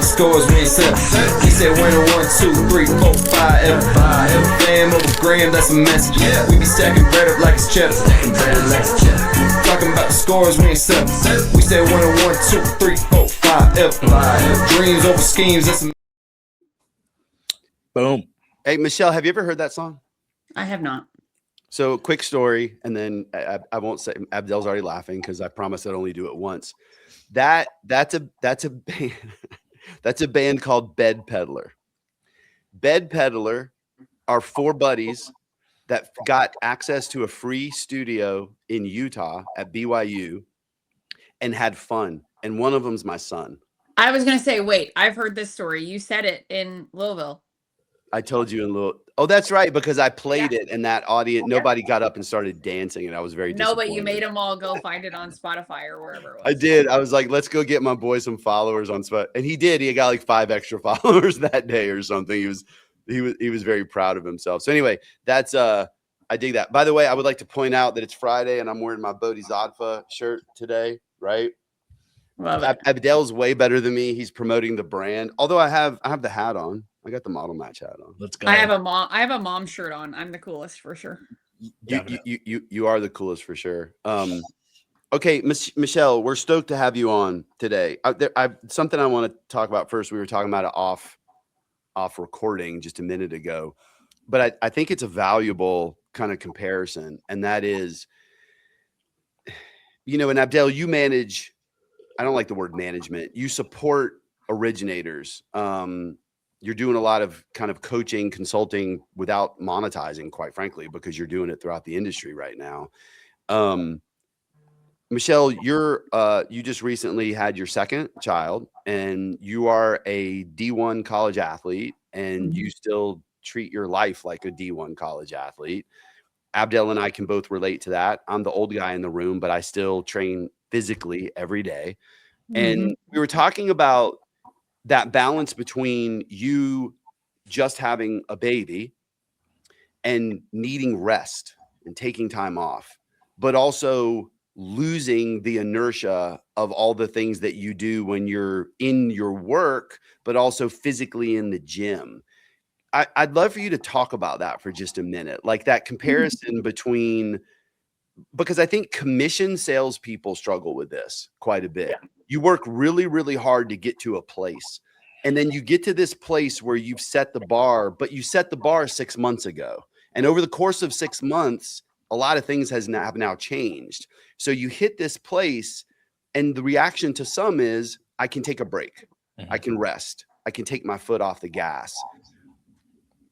the scores, we ain't set. He said winner 1, 2, 3, 4, 5, F. Fam over gram, that's a message. We be stacking bread up like it's cheddar. Talking about the scores, we ain't set. We said winner 1, 2, 3, 4, 5, F. Dreams over schemes, that's a Boom. Hey, Michelle, have you ever heard that song? I have not. So quick story, and then I won't say. Abdel's already laughing because I promised I'd only do it once. That's a band. That's a band called Bed Peddler. Bed Peddler are 4 buddies that got access to a free studio in Utah at BYU and had fun. And one of them's my son. I was going to say, wait, I've heard this story. You said it in Louisville. I told you in Louisville. Oh, that's right, because I played it and that audience, nobody got up and started dancing, and I was very disappointed. No, but you made them all go find it on Spotify or wherever it was. I did. I was like, let's go get my boy some followers on Spotify. And he did. He got like 5 extra followers that day or something. He was very proud of himself. So anyway, that's I dig that. By the way, I would like to point out that it's Friday and I'm wearing my Bodhi Zadfa shirt today, right? Love it. Abdel's way better than me. He's promoting the brand. Although I have the hat on. I got the model match hat on. Let's go. I have a mom shirt on. I'm the coolest for sure. You are the coolest for sure. Okay, Michelle, we're stoked to have you on today. Something I want to talk about first. We were talking about it off recording just a minute ago, but I think it's a valuable kind of comparison, and that is, and Abdel, you manage. I don't like the word management. You support originators. You're doing a lot of kind of coaching, consulting without monetizing, quite frankly, because you're doing it throughout the industry right now. Michelle, you just recently had your second child, and you are a D1 college athlete, and you still treat your life like a D1 college athlete. Abdel and I can both relate to that. I'm the old guy in the room, but I still train physically every day. And we were talking about that balance between you just having a baby and needing rest and taking time off, but also losing the inertia of all the things that you do when you're in your work, but also physically in the gym. I'd love for you to talk about that for just a minute, like that comparison between, because I think commission salespeople struggle with this quite a bit. Yeah. You work really, really hard to get to a place. And then you get to this place where you've set the bar, but you set the bar 6 months ago. And over the course of 6 months, a lot of things have now changed. So you hit this place, and the reaction to some is, I can take a break. I can rest. I can take my foot off the gas.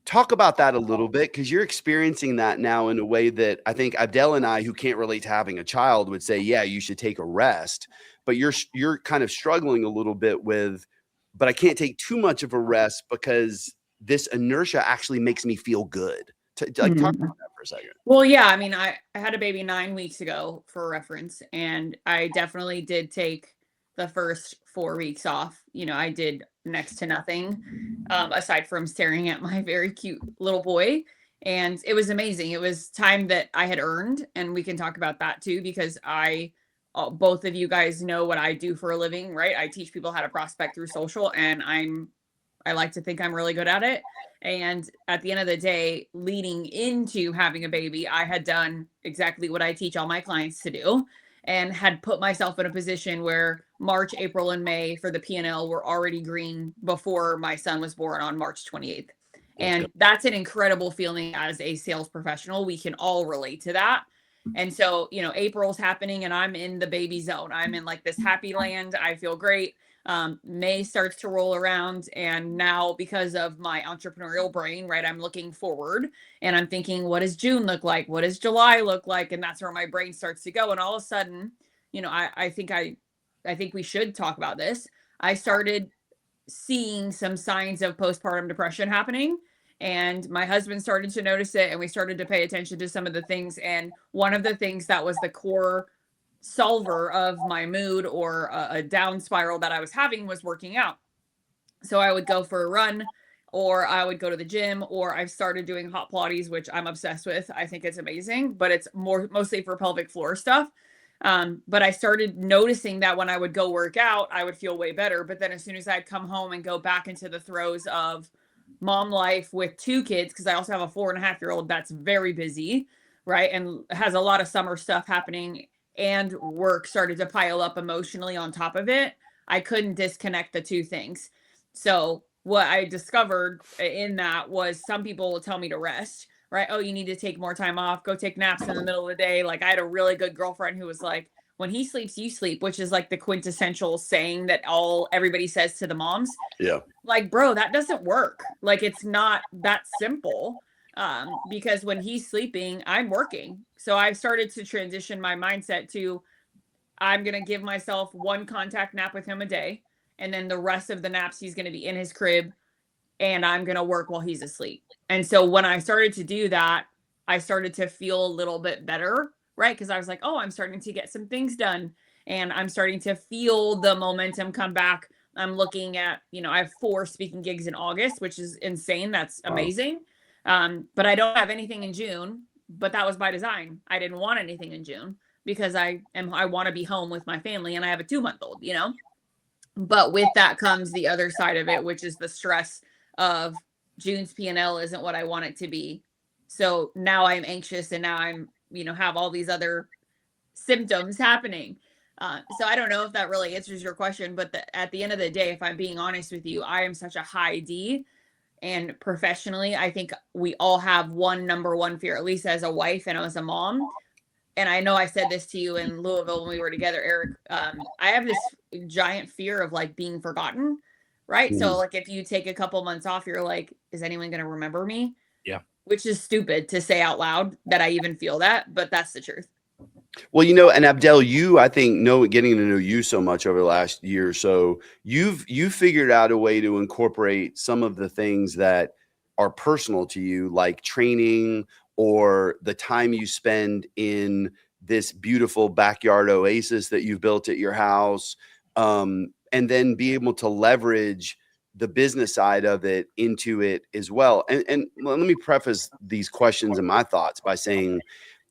Talk about that a little bit, because you're experiencing that now in a way that I think Abdel and I, who can't relate to having a child, would say, yeah, you should take a rest. But you're kind of struggling a little bit with, but I can't take too much of a rest because this inertia actually makes me feel good. Talk about that for a second. Well, yeah, I mean, I had a baby 9 weeks ago for reference, and I definitely did take the first 4 weeks off. I did next to nothing aside from staring at my very cute little boy. And it was amazing. It was time that I had earned. And we can talk about that too, because both of you guys know what I do for a living, right? I teach people how to prospect through social, and I like to think I'm really good at it. And at the end of the day, leading into having a baby, I had done exactly what I teach all my clients to do, and had put myself in a position where March, April, and May for the P&L were already green before my son was born on March 28th. And that's an incredible feeling as a sales professional. We can all relate to that. And so, April's happening and I'm in the baby zone. I'm in like this happy land. I feel great. May starts to roll around, and now because of my entrepreneurial brain, right, I'm looking forward and I'm thinking, what does June look like? What does July look like? And that's where my brain starts to go. And all of a sudden, I think we should talk about this. I started seeing some signs of postpartum depression happening, and my husband started to notice it, and we started to pay attention to some of the things. And one of the things that was the core solver of my mood or a down spiral that I was having was working out. So I would go for a run, or I would go to the gym, or I've started doing hot Pilates, which I'm obsessed with. I think it's amazing, but it's mostly for pelvic floor stuff. But I started noticing that when I would go work out, I would feel way better. But then as soon as I'd come home and go back into the throes of mom life with 2 kids, because I also have a 4.5-year-old that's very busy, right? And has a lot of summer stuff happening, and work started to pile up emotionally on top of it. I couldn't disconnect the two things. So what I discovered in that was some people will tell me to rest, right? Oh, you need to take more time off, go take naps in the middle of the day. Like I had a really good girlfriend who was like, when he sleeps, you sleep, which is like the quintessential saying that everybody says to the moms. Yeah. Like, bro, that doesn't work. Like it's not that simple. Because when he's sleeping, I'm working. So I started to transition my mindset to I'm going to give myself one contact nap with him a day. And then the rest of the naps, he's going to be in his crib and I'm going to work while he's asleep. And so when I started to do that, I started to feel a little bit better, right? Because I was like, oh, I'm starting to get some things done and I'm starting to feel the momentum come back. I'm looking at, I have 4 speaking gigs in August, which is insane. That's amazing. But I don't have anything in June, but that was by design. I didn't want anything in June because I want to be home with my family and I have a 2-month-old, But with that comes the other side of it, which is the stress of June's P&L isn't what I want it to be. So now I'm anxious and now I'm, have all these other symptoms happening. So I don't know if that really answers your question, but at the end of the day, if I'm being honest with you, I am such a high D. And professionally, I think we all have number one fear, at least as a wife and as a mom. And I know I said this to you in Louisville when we were together, Eric. I have this giant fear of like being forgotten, right? So like if you take a couple months off, you're like, is anyone going to remember me? Yeah. Which is stupid to say out loud that I even feel that, but that's the truth. Well, and Abdel, I think getting to know you so much over the last year or so, you've figured out a way to incorporate some of the things that are personal to you, like training or the time you spend in this beautiful backyard oasis that you've built at your house, and then be able to leverage the business side of it into it as well. And let me preface these questions and my thoughts by saying,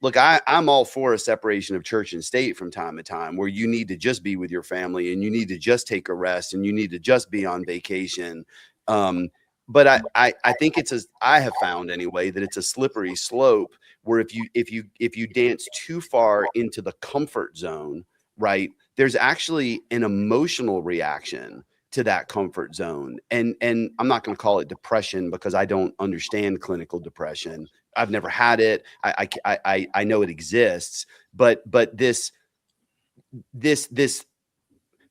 look, I'm all for a separation of church and state from time to time, where you need to just be with your family and you need to just take a rest and you need to just be on vacation. But I think I have found anyway that it's a slippery slope where if you dance too far into the comfort zone, right, there's actually an emotional reaction to that comfort zone. And I'm not going to call it depression because I don't understand clinical depression. I've never had it. I know it exists, but this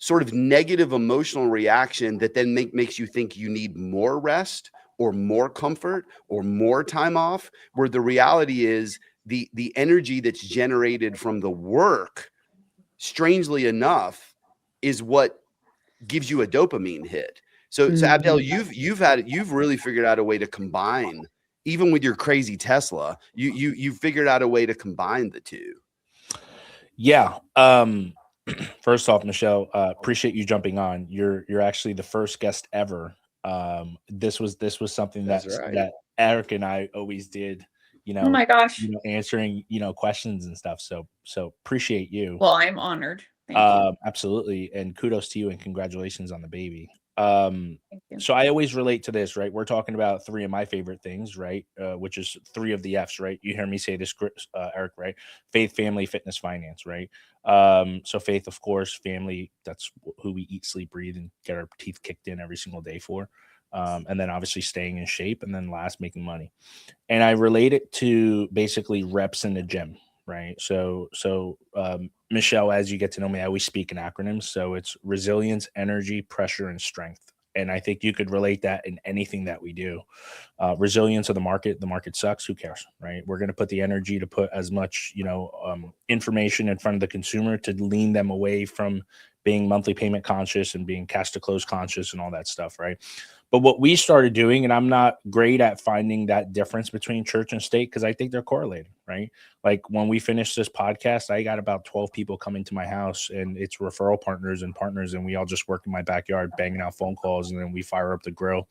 sort of negative emotional reaction that then makes you think you need more rest or more comfort or more time off, where the reality is the energy that's generated from the work, strangely enough, is what gives you a dopamine hit. So Abdel, you've really figured out a way to combine, even with your crazy Tesla, you figured out a way to combine the two. Yeah. First off, Michelle, appreciate you jumping on. You're actually the first guest ever. This was something that Eric and I always did, oh my gosh, answering, questions and stuff. So appreciate you. Well, I'm honored. Thank you. Absolutely. And kudos to you and congratulations on the baby. Thank you. So I always relate to this, right? We're talking about 3 of my favorite things, right? Which is 3 of the F's, right? You hear me say this, Eric, right? Faith, family, fitness, finance, right? So faith, of course, family, that's who we eat, sleep, breathe, and get our teeth kicked in every single day for. And then obviously staying in shape. And then last, making money. And I relate it to basically reps in the gym, right? So Michelle, as you get to know me, I always speak in acronyms. So it's resilience, energy, pressure, and strength. And I think you could relate that in anything that we do. Resilience of the market sucks. Who cares, right? We're going to put the energy to put as much, information in front of the consumer to lean them away from being monthly payment conscious and being cash to close conscious and all that stuff, right? But what we started doing, and I'm not great at finding that difference between church and state because I think they're correlated, right? Like when we finish this podcast, I got about 12 people coming to my house, and it's referral partners, and we all just work in my backyard, banging out phone calls, and then we fire up the grill.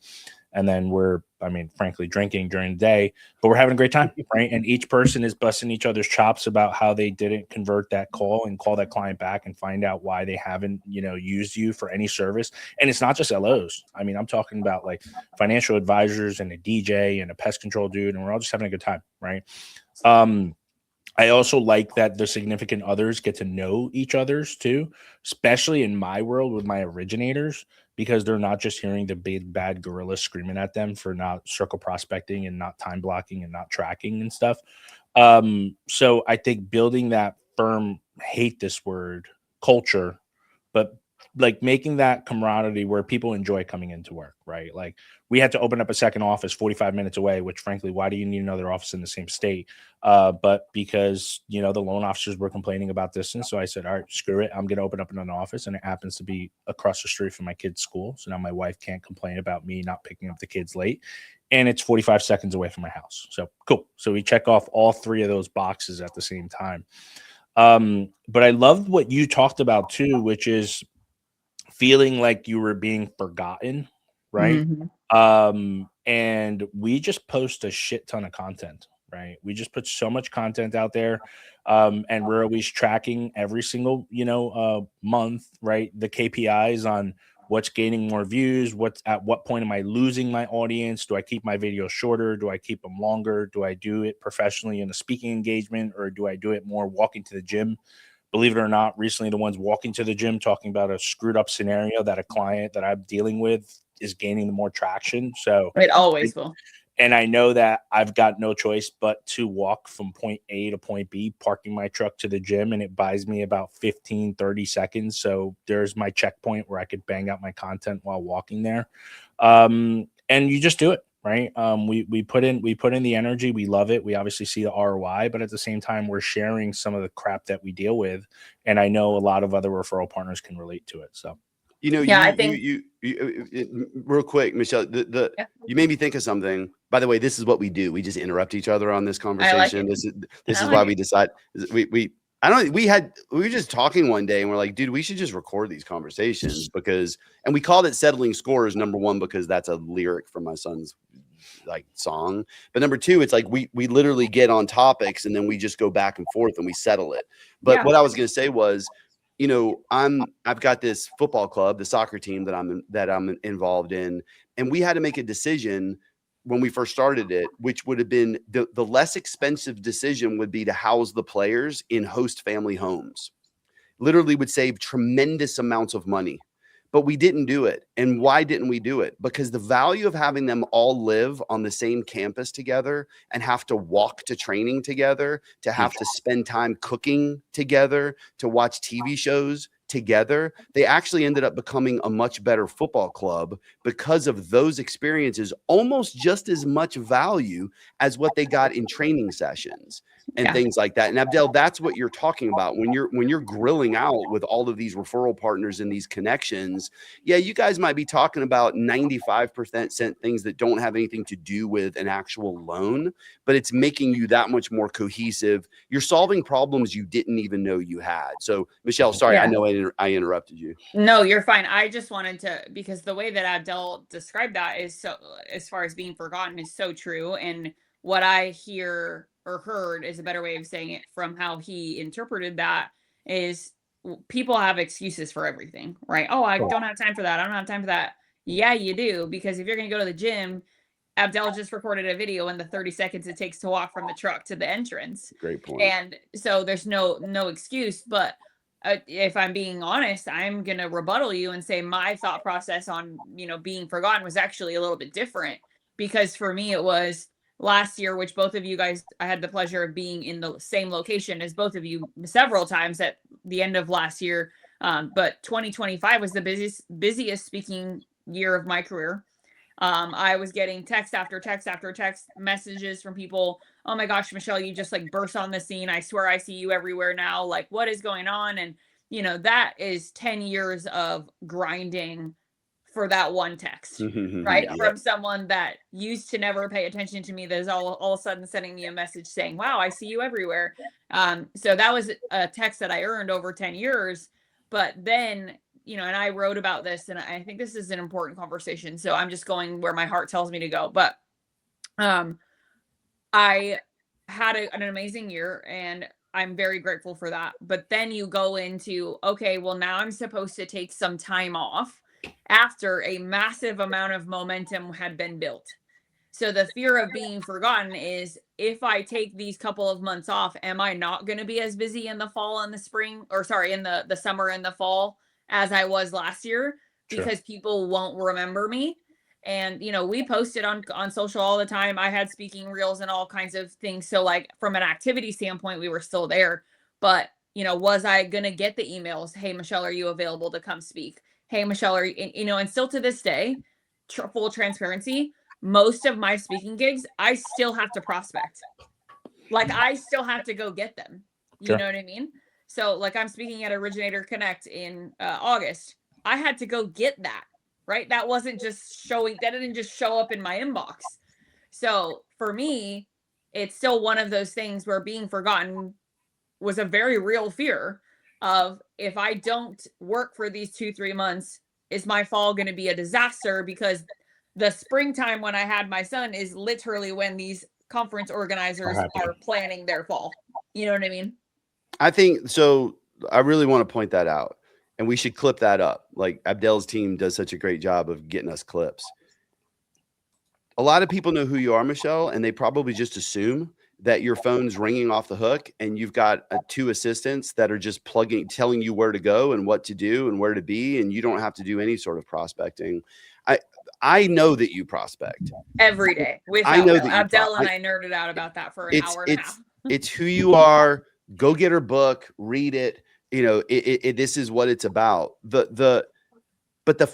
And then we're, I mean, frankly, drinking during the day, but we're having a great time, right? And each person is busting each other's chops about how they didn't convert that call and call that client back and find out why they haven't, used you for any service. And it's not just LOs. I mean, I'm talking about like financial advisors and a DJ and a pest control dude, and we're all just having a good time, right? I also like that the significant others get to know each others too, especially in my world with my originators, because they're not just hearing the big bad gorilla screaming at them for not circle prospecting and not time blocking and not tracking and stuff. So I think building that firm, hate this word, culture, but like making that camaraderie where people enjoy coming into work, right? Like we had to open up a second office 45 minutes away, which frankly, why do you need another office in the same state? But because, the loan officers were complaining about distance. So I said, all right, screw it. I'm going to open up another office. And it happens to be across the street from my kid's school. So now my wife can't complain about me not picking up the kids late. And it's 45 seconds away from my house. So cool. So we check off all three of those boxes at the same time. But I loved what you talked about too, which is feeling like you were being forgotten, right? And we just post a shit ton of content, right? We just put so much content out there, and we're always tracking every single, month, right? The KPIs on what's gaining more views, at what point am I losing my audience? Do I keep my videos shorter? Do I keep them longer? Do I do it professionally in a speaking engagement, or do I do it more walking to the gym? Believe it or not, recently the ones walking to the gym talking about a screwed up scenario that a client that I'm dealing with is gaining the more traction. So it always will. And I know that I've got no choice but to walk from point A to point B, parking my truck to the gym, and it buys me about 15, 30 seconds. So there's my checkpoint where I could bang out my content while walking there. And you just do it. Right. We put in the energy. We love it. We obviously see the ROI, but at the same time, we're sharing some of the crap that we deal with. And I know a lot of other referral partners can relate to it. So, I think you real quick, Michelle, you made me think of something. By the way, this is what we do. We just interrupt each other on this conversation. This is why we decide we were just talking one day and we're like, dude, we should just record these conversations and we called it Settling Scores, number one, because that's a lyric from my son's like song. But number two, it's like we literally get on topics and then we just go back and forth and we settle it. But what I was going to say was, I've got this football club, the soccer team that I'm involved in, and we had to make a decision when we first started it, which would have been the less expensive decision would be to house the players in host family homes. Literally would save tremendous amounts of money, but we didn't do it. And why didn't we do it? Because the value of having them all live on the same campus together and have to walk to training together, to have to spend time cooking together, to watch TV shows together, they actually ended up becoming a much better football club because of those experiences, almost just as much value as what they got in training sessions and things like that. And Abdel, that's what you're talking about when you're grilling out with all of these referral partners and these connections. Yeah, you guys might be talking about 95% things that don't have anything to do with an actual loan, but it's making you that much more cohesive. You're solving problems you didn't even know you had. So Michelle, sorry, I know I interrupted you. No, you're fine. I just wanted to, because the way that Abdel described that is so, as far as being forgotten, is so true. And what I hear or heard is a better way of saying it from how he interpreted that is people have excuses for everything, right? Oh, I don't have time for that. I don't have time for that. Yeah, you do. Because if you're going to go to the gym, Abdel just recorded a video in the 30 seconds it takes to walk from the truck to the entrance. Great point. And so there's no excuse, but if I'm being honest, I'm going to rebuttal you and say my thought process on, being forgotten was actually a little bit different, because for me, it was last year, which both of you guys, I had the pleasure of being in the same location as both of you several times at the end of last year. But 2025 was the busiest speaking year of my career. I was getting text after text after text messages from people. Oh my gosh, Michelle, you just like burst on the scene. I swear I see you everywhere now. Like, what is going on? And, that is 10 years of grinding for that one text, right? Yeah. From someone that used to never pay attention to me, that is all of a sudden sending me a message saying, wow, I see you everywhere. So that was a text that I earned over 10 years. But then, and I wrote about this, and I think this is an important conversation. So I'm just going where my heart tells me to go. But I had an amazing year, and I'm very grateful for that. But then you go into, okay, well, now I'm supposed to take some time off after a massive amount of momentum had been built. So the fear of being forgotten is, if I take these couple of months off, am I not going to be as busy in the fall and the spring, or sorry, in the summer and the fall as I was last year? Because people won't remember me. And, we posted on social all the time. I had speaking reels and all kinds of things. So like from an activity standpoint, we were still there. But, was I going to get the emails? Hey, Michelle, are you available to come speak? Hey, Michelle, are you, and still to this day, full transparency, most of my speaking gigs, I still have to prospect. Like I still have to go get them. You know what I mean? So like I'm speaking at Originator Connect in August. I had to go get that, right? That wasn't just that didn't just show up in my inbox. So for me, it's still one of those things where being forgotten was a very real fear of, if I don't work for these 2-3 months, is my fall going to be a disaster? Because the springtime when I had my son is literally when these conference organizers are planning their fall. You know what I mean? I think so. I really want to point that out, and we should clip that up. Like Abdel's team does such a great job of getting us clips. A lot of people know who you are, Michelle, and they probably just assume that your phone's ringing off the hook and you've got 2 assistants that are just telling you where to go and what to do and where to be, and you don't have to do any sort of prospecting. I know that you prospect every day. I know that Abdel and I nerded out about that for an hour and a half. It's who you are. Go get her book, read it. This is what it's about. But the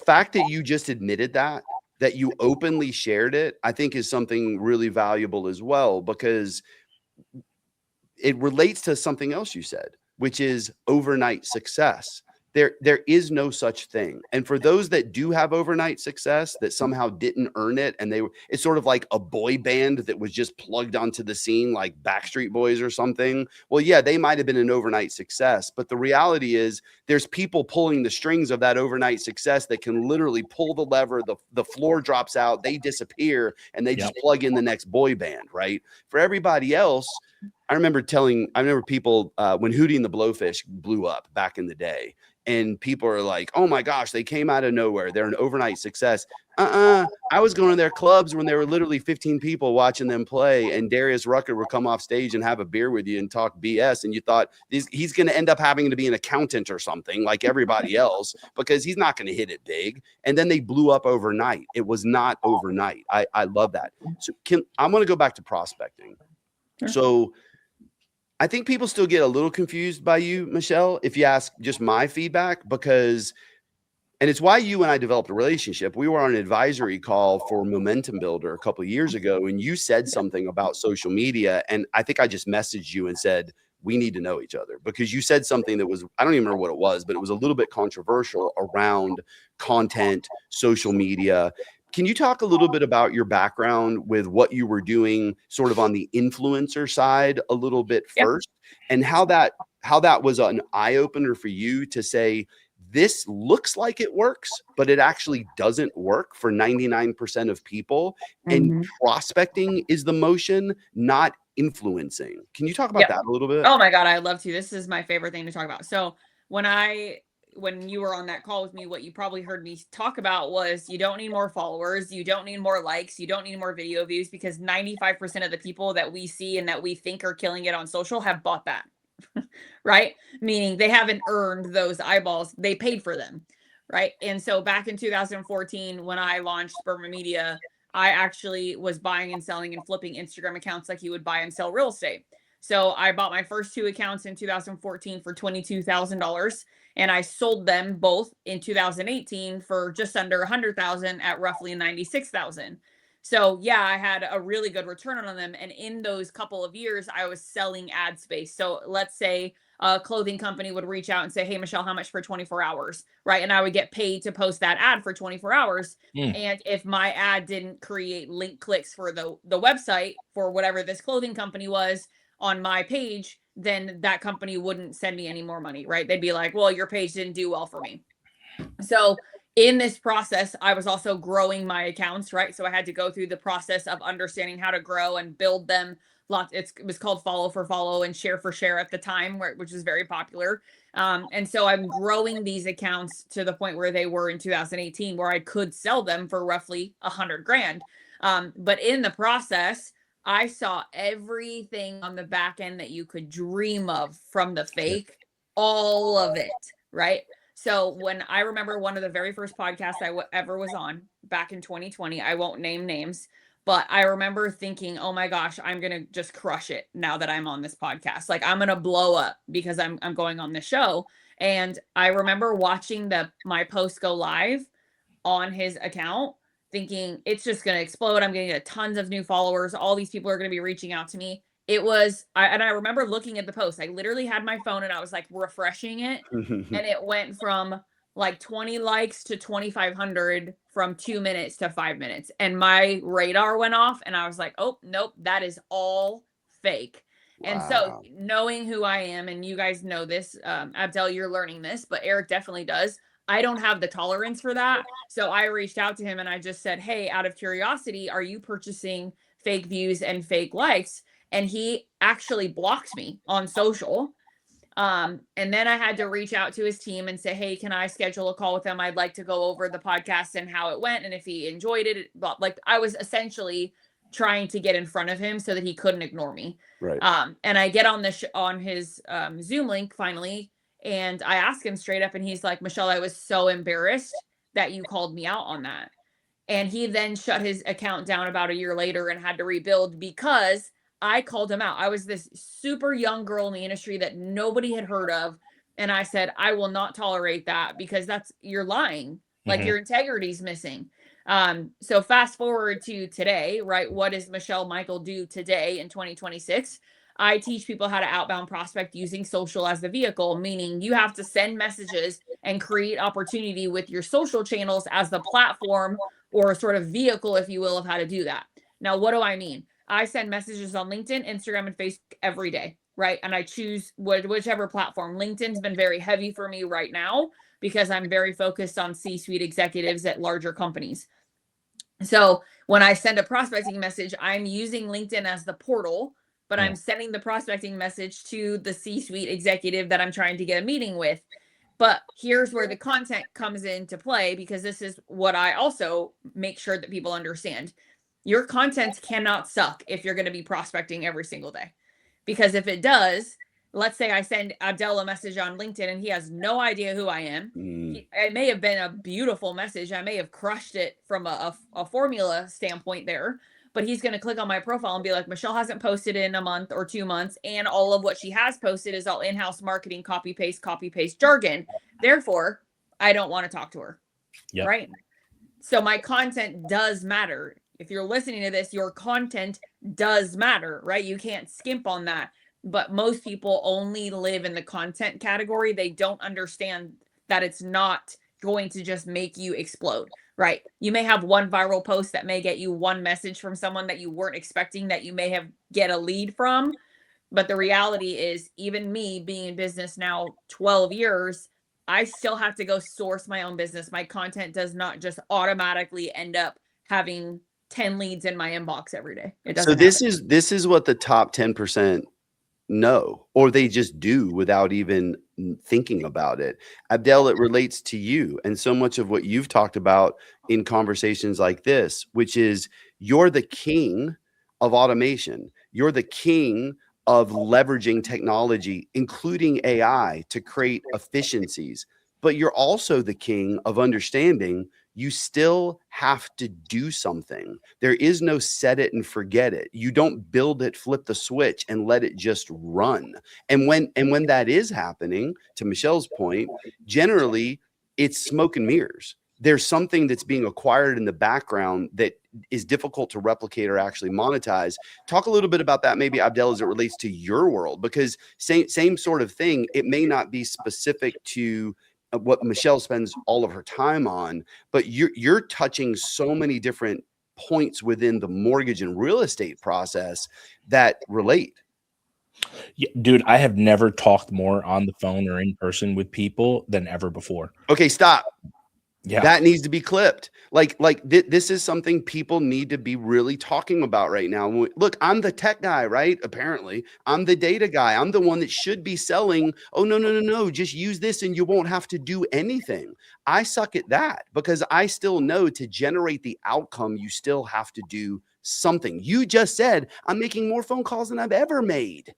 fact that you just admitted that you openly shared it, I think is something really valuable as well, because it relates to something else you said, which is overnight success. There is no such thing. And for those that do have overnight success that somehow didn't earn it, and it's sort of like a boy band that was just plugged onto the scene like Backstreet Boys or something. Well, yeah, they might have been an overnight success, but the reality is there's people pulling the strings of that overnight success that can literally pull the lever, the floor drops out, they disappear, and they just plug in the next boy band, right? For everybody else, I remember people when Hootie and the Blowfish blew up back in the day, and people are like, oh my gosh, they came out of nowhere. They're an overnight success. I was going to their clubs when there were literally 15 people watching them play, and Darius Rucker would come off stage and have a beer with you and talk BS. And you thought he's going to end up having to be an accountant or something like everybody else, because he's not going to hit it big. And then they blew up overnight. It was not overnight. I love that. So I'm going to go back to prospecting. Sure. So I think people still get a little confused by you, Michelle, if you ask just my feedback, and it's why you and I developed a relationship. We were on an advisory call for Momentum Builder a couple of years ago, and you said something about social media. And I think I just messaged you and said, we need to know each other, because you said something that was, I don't even remember what it was, but it was a little bit controversial around content, social media. Can you talk a little bit about your background with what you were doing sort of on the influencer side a little bit first, and how that was an eye opener for you to say, this looks like it works, but it actually doesn't work for 99% of people. And prospecting is the motion, not influencing. Can you talk about that a little bit? Oh my God, I love to. This is my favorite thing to talk about. So when you were on that call with me, what you probably heard me talk about was, you don't need more followers. You don't need more likes. You don't need more video views, because 95% of the people that we see and that we think are killing it on social have bought that, right? Meaning they haven't earned those eyeballs. They paid for them, right? And so back in 2014, when I launched Burma Media, I actually was buying and selling and flipping Instagram accounts like you would buy and sell real estate. So I bought my first 2 accounts in 2014 for $22,000. And I sold them both in 2018 for just under 100,000 at roughly 96,000. So yeah, I had a really good return on them. And in those couple of years, I was selling ad space. So let's say a clothing company would reach out and say, hey, Michelle, how much for 24 hours? Right. And I would get paid to post that ad for 24 hours. And if my ad didn't create link clicks for the website for whatever this clothing company was on my page, then that company wouldn't send me any more money. Right. They'd be like, well, your page didn't do well for me. So in this process, I was also growing my accounts, right? So I had to go through the process of understanding how to grow and build them. It was called follow for follow and share for share at the time, which was very popular. And so I'm growing these accounts to the point where they were in 2018, where I could sell them for roughly $100,000. But in the process, I saw everything on the back end that you could dream of from the fake, all of it, right? So when I remember one of the very first podcasts I ever was on back in 2020, I won't name names, but I remember thinking, oh my gosh, I'm going to just crush it now that I'm on this podcast. Like I'm going to blow up because I'm going on the show. And I remember watching my post go live on his account thinking it's just going to explode. I'm going to get tons of new followers. All these people are going to be reaching out to me. It was, and I remember looking at the post. I literally had my phone and I was like refreshing it. And it went from like 20 likes to 2,500 from 2 minutes to 5 minutes. And my radar went off and I was like, oh, nope, that is all fake. Wow. And so knowing who I am, and you guys know this, Abdel, you're learning this, but Eric definitely does. I don't have the tolerance for that. So I reached out to him and I just said, hey, out of curiosity, are you purchasing fake views and fake likes? And he actually blocked me on social. And then I had to reach out to his team and say, hey, can I schedule a call with him? I'd like to go over the podcast and how it went. And if he enjoyed it, like I was essentially trying to get in front of him so that he couldn't ignore me. Right. And I get on his Zoom link finally. And I asked him straight up and he's like, Michelle, I was so embarrassed that you called me out on that. And he then shut his account down about a year later and had to rebuild because I called him out. I was this super young girl in the industry that nobody had heard of. And I said, I will not tolerate that because you're lying. Like your integrity's missing. So fast forward to today, right? What does Michelle Mikel do today in 2026? I teach people how to outbound prospect using social as the vehicle, meaning you have to send messages and create opportunity with your social channels as the platform or sort of vehicle, if you will, of how to do that. Now, what do I mean? I send messages on LinkedIn, Instagram, and Facebook every day, right? And I choose whichever platform. LinkedIn's been very heavy for me right now because I'm very focused on C-suite executives at larger companies. So when I send a prospecting message, I'm using LinkedIn as the portal, but I'm sending the prospecting message to the C-suite executive that I'm trying to get a meeting with. But here's where the content comes into play, because this is what I also make sure that people understand. Your content cannot suck if you're going to be prospecting every single day. Because if it does, let's say I send Abdel a message on LinkedIn and he has no idea who I am. It may have been a beautiful message. I may have crushed it from a formula standpoint there. But he's going to click on my profile and be like, Michelle hasn't posted in a month or 2 months. And all of what she has posted is all in-house marketing, copy paste jargon. Therefore, I don't want to talk to her. Yep. Right. So my content does matter. If you're listening to this, your content does matter, right? You can't skimp on that. But most people only live in the content category. They don't understand that it's not going to just make you explode. Right. You may have one viral post that may get you one message from someone that you weren't expecting, that you may get a lead from. But the reality is, even me being in business now 12 years, I still have to go source my own business. My content does not just automatically end up having 10 leads in my inbox every day. It doesn't. So this is what the top 10% know, or they just do without even thinking about it. Abdel, it relates to you and so much of what you've talked about in conversations like this, which is you're the king of automation. You're the king of leveraging technology, including AI, to create efficiencies. But you're also the king of understanding you still have to do something. There is no set it and forget it. You don't build it, flip the switch, and let it just run. And when that is happening, to Michelle's point, generally it's smoke and mirrors. There's something that's being acquired in the background that is difficult to replicate or actually monetize. Talk a little bit about that, maybe, Abdel, as it relates to your world, because same sort of thing. It may not be specific to what Michelle spends all of her time on, but you're touching so many different points within the mortgage and real estate process that relate. Yeah, dude, I have never talked more on the phone or in person with people than ever before. Okay, stop. Yeah. That needs to be clipped. This is something people need to be really talking about right now. Look, I'm the tech guy, right? Apparently, I'm the data guy. I'm the one that should be selling. Oh, no. Just use this and you won't have to do anything. I suck at that because I still know to generate the outcome, you still have to do something. You just said, I'm making more phone calls than I've ever made.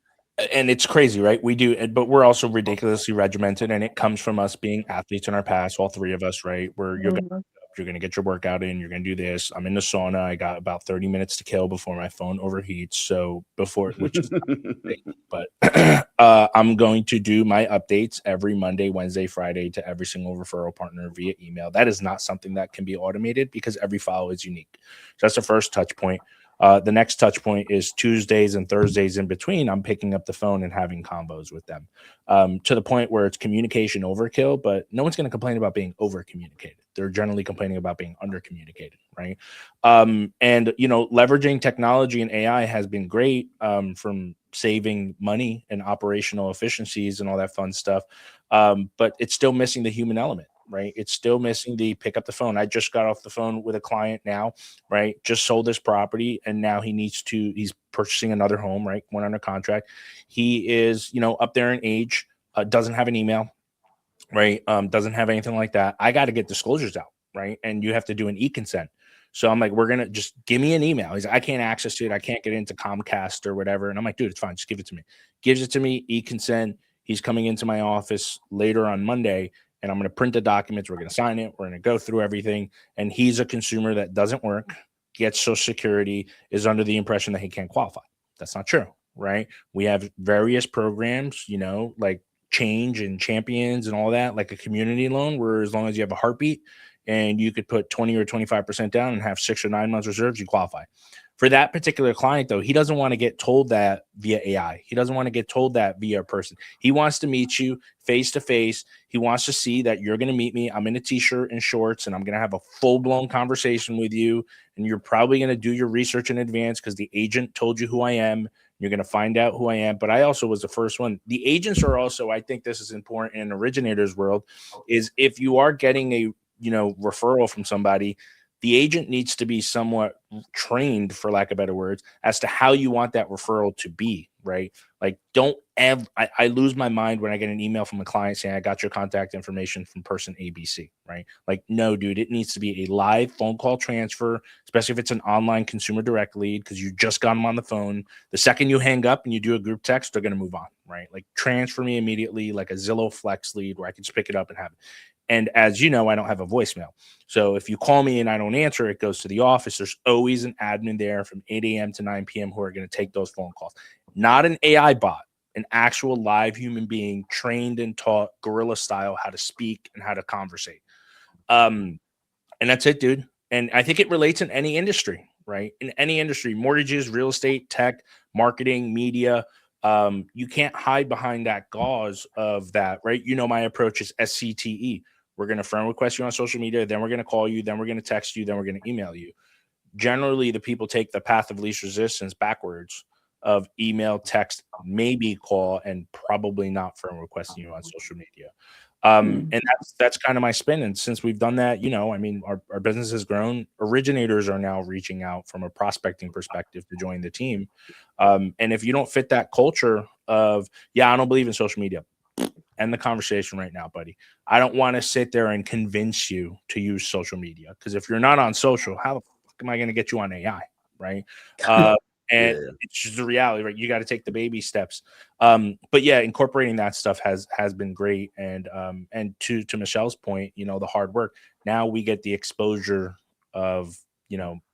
And it's crazy, right? We do, but we're also ridiculously regimented, and it comes from us being athletes in our past, all three of us, right? Where you're gonna get your workout in, you're gonna do this. I'm in the sauna. I got about 30 minutes to kill before my phone overheats. So which is but I'm going to do my updates every Monday, Wednesday, Friday to every single referral partner via email. That is not something that can be automated because every file is unique. So that's the first touch point. The next touch point is Tuesdays and Thursdays in between. I'm picking up the phone and having combos with them to the point where it's communication overkill, but no one's going to complain about being over communicated. They're generally complaining about being under communicated, right? And, leveraging technology and AI has been great from saving money and operational efficiencies and all that fun stuff. But it's still missing the human element. Right. It's still missing the pick up the phone. I just got off the phone with a client now, right? Just sold this property and now he's purchasing another home, right? One under contract. He is, up there in age, doesn't have an email, right? Doesn't have anything like that. I got to get disclosures out, right? And you have to do an e-consent. So I'm like, we're going to just give me an email. He's like, I can't access it. I can't get into Comcast or whatever. And I'm like, dude, it's fine. Just give it to me. Gives it to me, e-consent. He's coming into my office later on Monday and I'm going to print the documents. We're going to sign it. We're going to go through everything. And he's a consumer that doesn't work, gets Social Security, is under the impression that he can't qualify. That's not true, right? We have various programs, like Change and Champions and all that, like a community loan, where as long as you have a heartbeat and you could put 20 or 25% down and have 6 or 9 months reserves, you qualify. For that particular client, though, he doesn't want to get told that via AI. He doesn't want to get told that via a person. He wants to meet you face to face. He wants to see that you're going to meet me. I'm in a t-shirt and shorts, and I'm going to have a full-blown conversation with you. And you're probably going to do your research in advance because the agent told you who I am. You're going to find out who I am. But I also was the first one. The agents are also, I think this is important in an originator's world, is if you are getting a referral from somebody, the agent needs to be somewhat trained, for lack of better words, as to how you want that referral to be, right? Like, don't ever, I lose my mind when I get an email from a client saying, I got your contact information from person ABC, right? Like, no, dude, it needs to be a live phone call transfer, especially if it's an online consumer direct lead, because you just got them on the phone. The second you hang up and you do a group text, they're going to move on, right? Like, transfer me immediately, like a Zillow Flex lead where I can just pick it up and have it. And as you know, I don't have a voicemail. So if you call me and I don't answer, it goes to the office. There's always an admin there from 8 a.m. to 9 p.m. who are going to take those phone calls. Not an AI bot, an actual live human being trained and taught guerrilla style how to speak and how to conversate. And that's it, dude. And I think it relates in any industry, right? In any industry, mortgages, real estate, tech, marketing, media. You can't hide behind that gauze of that, right? My approach is SCTE. We're going to friend request you on social media, then we're going to call you, then we're going to text you, then we're going to email you. Generally, the people take the path of least resistance backwards of email, text, maybe call, and probably not friend requesting you on social media. And that's kind of my spin. And since we've done that, our business has grown. Originators are now reaching out from a prospecting perspective to join the team. And if you don't fit that culture of, I don't believe in social media, end the conversation right now, buddy. I don't want to sit there and convince you to use social media, because if you're not on social, how the fuck am I going to get you on AI, right? And it's just the reality, right? You got to take the baby steps. But yeah, incorporating that stuff has been great. And to Michelle's point, the hard work. Now we get the exposure of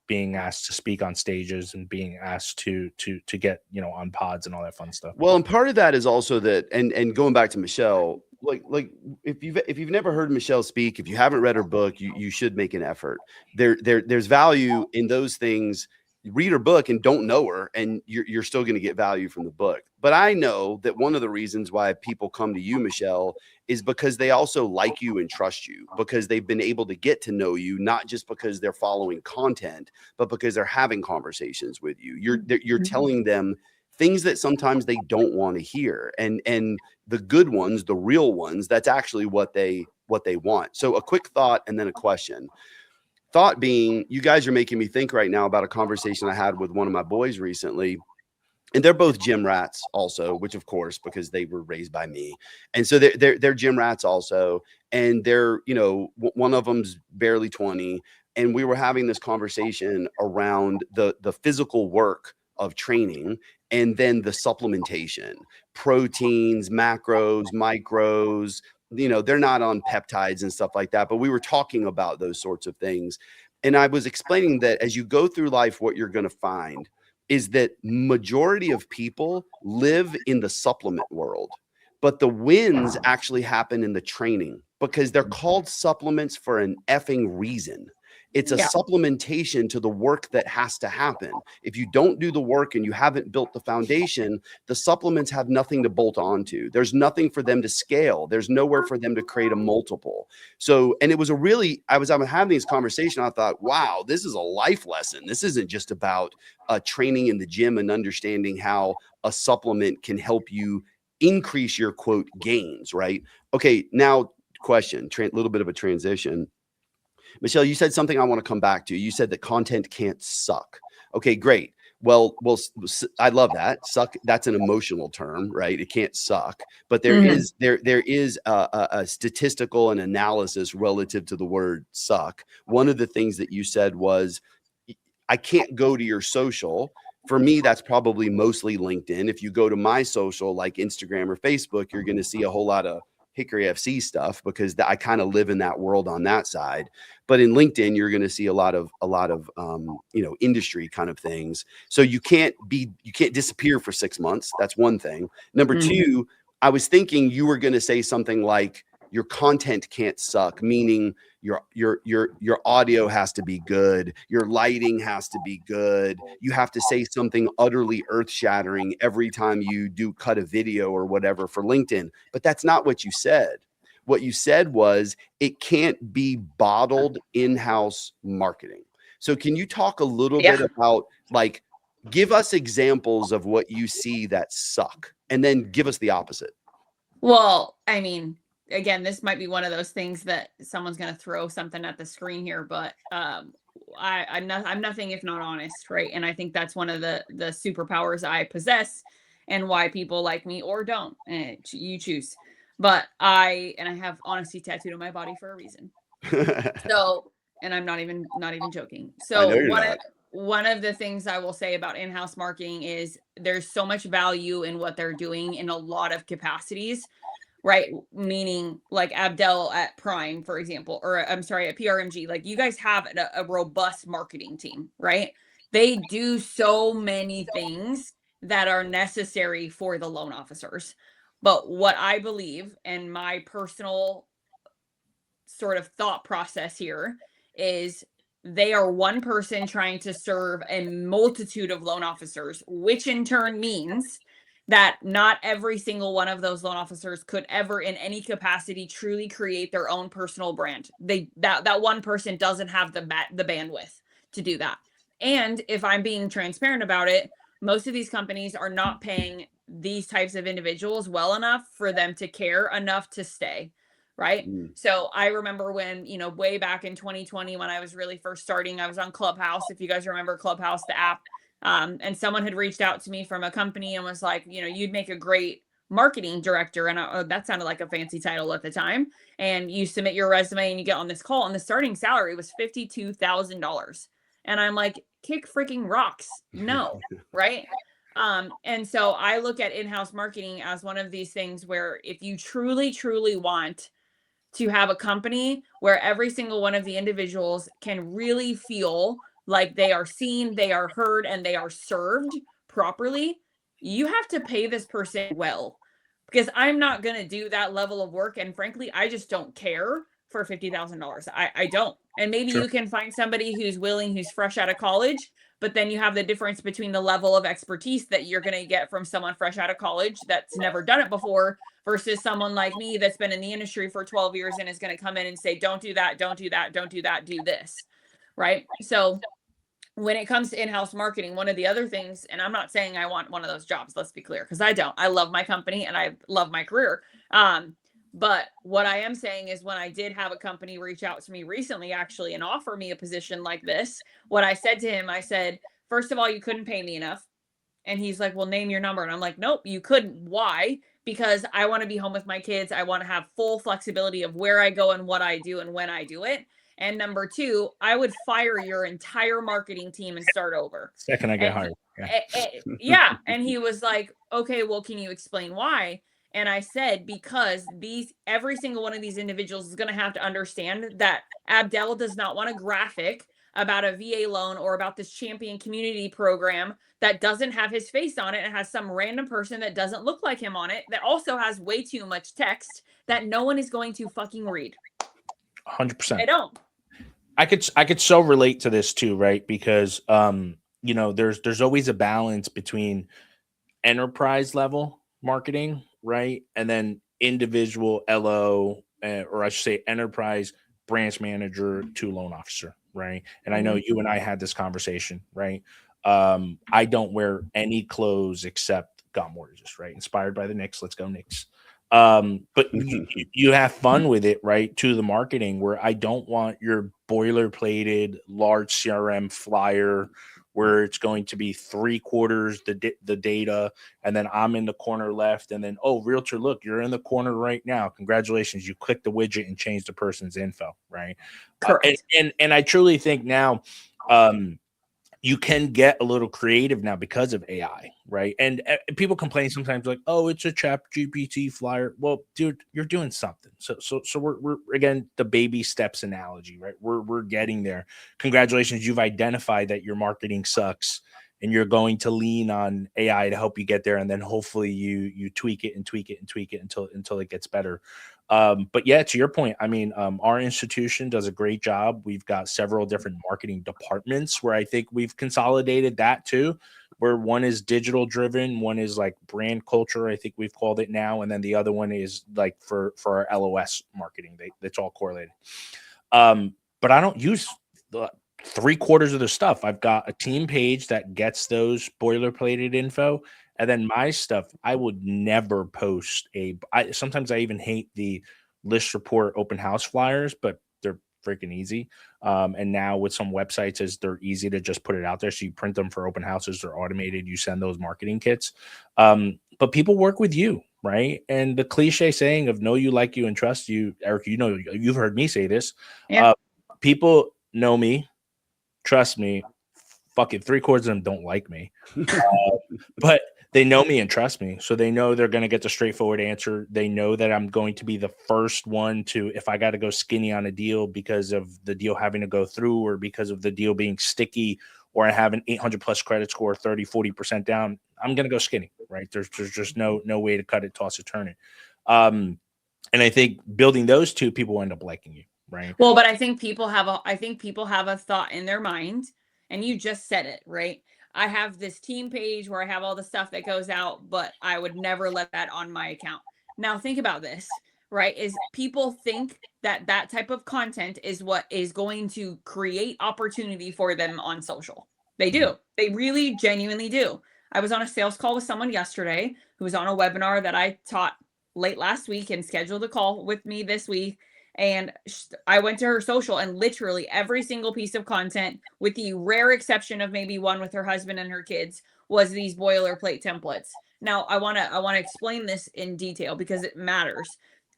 being asked to speak on stages and being asked to get on pods and all that fun stuff. Well, and part of that is also that, and going back to Michelle, like if you've never heard Michelle speak, if you haven't read her book, you should make an effort. There's value in those things. Read her book and don't know her, and you're still going to get value from the book. But I know that one of the reasons why people come to you, Michelle, is because they also like you and trust you, because they've been able to get to know you, not just because they're following content, but because they're having conversations with you. You're telling them things that sometimes they don't want to hear, and the good ones, the real ones, that's actually what they want. So a quick thought and then a question. Thought being, you guys are making me think right now about a conversation I had with one of my boys recently. And they're both gym rats also, which of course, because they were raised by me. And so they're gym rats also. And they're, one of them's barely 20. And we were having this conversation around the physical work of training, and then the supplementation, proteins, macros, micros. They're not on peptides and stuff like that, but we were talking about those sorts of things. And I was explaining that as you go through life, what you're going to find is that majority of people live in the supplement world, but the wins actually happen in the training, because they're called supplements for an effing reason. It's a supplementation to the work that has to happen. If you don't do the work and you haven't built the foundation, the supplements have nothing to bolt onto. There's nothing for them to scale. There's nowhere for them to create a multiple. So, and it was I was having this conversation. I thought, wow, this is a life lesson. This isn't just about training in the gym and understanding how a supplement can help you increase your quote gains, right? Okay, now question, little bit of a transition. Michelle, you said something I want to come back to. You said that content can't suck. Okay, great. Well, I love that. Suck. That's an emotional term, right? It can't suck, but there is a statistical and analysis relative to the word suck. One of the things that you said was, I can't go to your social. For me, that's probably mostly LinkedIn. If you go to my social, like Instagram or Facebook, you're going to see a whole lot of Hickory FC stuff, because I kind of live in that world on that side. But in LinkedIn, you're going to see a lot of industry kind of things. So you can't disappear for 6 months. That's one thing. Number two, I was thinking you were going to say something like, your content can't suck, meaning your audio has to be good, your lighting has to be good, you have to say something utterly earth-shattering every time you do cut a video or whatever for LinkedIn. But that's not what you said. What you said was, it can't be bottled in-house marketing. So can you talk a little bit about, like, give us examples of what you see that suck, and then give us the opposite? Well, I mean, again, this might be one of those things that someone's going to throw something at the screen here, but I'm nothing if not honest, right? And I think that's one of the superpowers I possess, and why people like me or don't. You choose. But I have honesty tattooed on my body for a reason. So, and I'm not even joking. So one of the things I will say about in-house marketing is there's so much value in what they're doing in a lot of capacities. Right. Meaning like Abdel at Prime, for example, or I'm sorry, at PRMG, like you guys have a robust marketing team, right? They do so many things that are necessary for the loan officers. But what I believe, and my personal sort of thought process here, is they are one person trying to serve a multitude of loan officers, which in turn means that not every single one of those loan officers could ever in any capacity truly create their own personal brand. That one person doesn't have the bandwidth to do that. And if I'm being transparent about it, most of these companies are not paying these types of individuals well enough for them to care enough to stay. Right. So I remember when, way back in 2020, when I was really first starting, I was on Clubhouse. If you guys remember Clubhouse, the app, and someone had reached out to me from a company and was like, you'd make a great marketing director. And that sounded like a fancy title at the time. And you submit your resume and you get on this call, and the starting salary was $52,000. And I'm like, kick freaking rocks. No. Right. And so I look at in-house marketing as one of these things where if you truly, truly want to have a company where every single one of the individuals can really feel like they are seen, they are heard, and they are served properly, you have to pay this person well. because I'm not going to do that level of work. And frankly, I just don't care for $50,000. I don't. And maybe Sure. you can find somebody who's willing, who's fresh out of college, but then you have the difference between the level of expertise that you're going to get from someone fresh out of college that's never done it before versus someone like me that's been in the industry for 12 years and is going to come in and say, don't do that, don't do that, don't do that, do this. Right. So when it comes to in-house marketing, one of the other things, and I'm not saying I want one of those jobs, let's be clear, because I don't. I love my company and I love my career. But what I am saying is when I did have a company reach out to me recently, actually, and offer me a position like this, what I said to him, I said, first of all, you couldn't pay me enough. And he's like, well, name your number. And I'm like, nope, you couldn't. Why? Because I want to be home with my kids. I want to have full flexibility of where I go and what I do and when I do it. And number two, I would fire your entire marketing team and start over. Second I get And hired. yeah. And he was like, okay, well, can you explain why? And I said, because every single one of these individuals is going to have to understand that Abdel does not want a graphic about a VA loan or about this champion community program that doesn't have his face on it and has some random person that doesn't look like him on it that also has way too much text that no one is going to fucking read. 100%. I don't. I could so relate to this too, right? Because you know, there's always a balance between enterprise level marketing, right? And then individual LO, or I should say enterprise branch manager to loan officer, right? And I know you and I had this conversation, right? I don't wear any clothes except Got Mortgages, right? Inspired by the Knicks. Let's go Knicks. But you have fun with it, right? To the marketing where I don't want your boilerplated large CRM flyer where it's going to be 3/4 the data, and then I'm in the corner left, and then, oh, realtor, look, you're in the corner right now. Congratulations, you click the widget and change the person's info, right? Correct. And I truly think now, you can get a little creative now because of AI, right? And people complain sometimes like, oh, it's a chat GPT flyer. Well, dude, you're doing something. So we're again, the baby steps analogy, right? We're getting there. Congratulations, you've identified that your marketing sucks and you're going to lean on AI to help you get there. And then hopefully you tweak it and tweak it and tweak it until it gets better. But yeah, to your point, I mean, our institution does a great job. We've got several different marketing departments where I think we've consolidated that too, where one is digital driven, one is like brand culture, I think we've called it now, and then the other one is like for our LOS marketing. That's all correlated. But I don't use the 3/4 of the stuff. I've got a team page that gets those boilerplated info. And then my stuff, I would never post sometimes I even hate the list report open house flyers, but they're freaking easy. And now with some websites, they're easy to just put it out there. So you print them for open houses, they're automated. You send those marketing kits. But people work with you, right? And the cliche saying of know you, like you, and trust you, Eric, you know, you've heard me say this. Yeah. People know me, trust me. Fucking 3/4 of them don't like me. But they know me and trust me. So they know they're going to get the straightforward answer. They know that I'm going to be the first one to, if I got to go skinny on a deal because of the deal having to go through or because of the deal being sticky, or I have an 800 plus credit score, 30-40% down, I'm going to go skinny, right? There's just no way to cut it, toss it, turn it. And I think building those two, people end up liking you, right? Well, but I think people have a thought in their mind, and you just said it, right? I have this team page where I have all the stuff that goes out, but I would never let that on my account. Now think about this, right? Is people think that type of content is what is going to create opportunity for them on social. They do. They really genuinely do. I was on a sales call with someone yesterday who was on a webinar that I taught late last week and scheduled a call with me this week. And I went to her social, and literally every single piece of content, with the rare exception of maybe one with her husband and her kids, was these boilerplate templates. Now, I want to explain this in detail because it matters.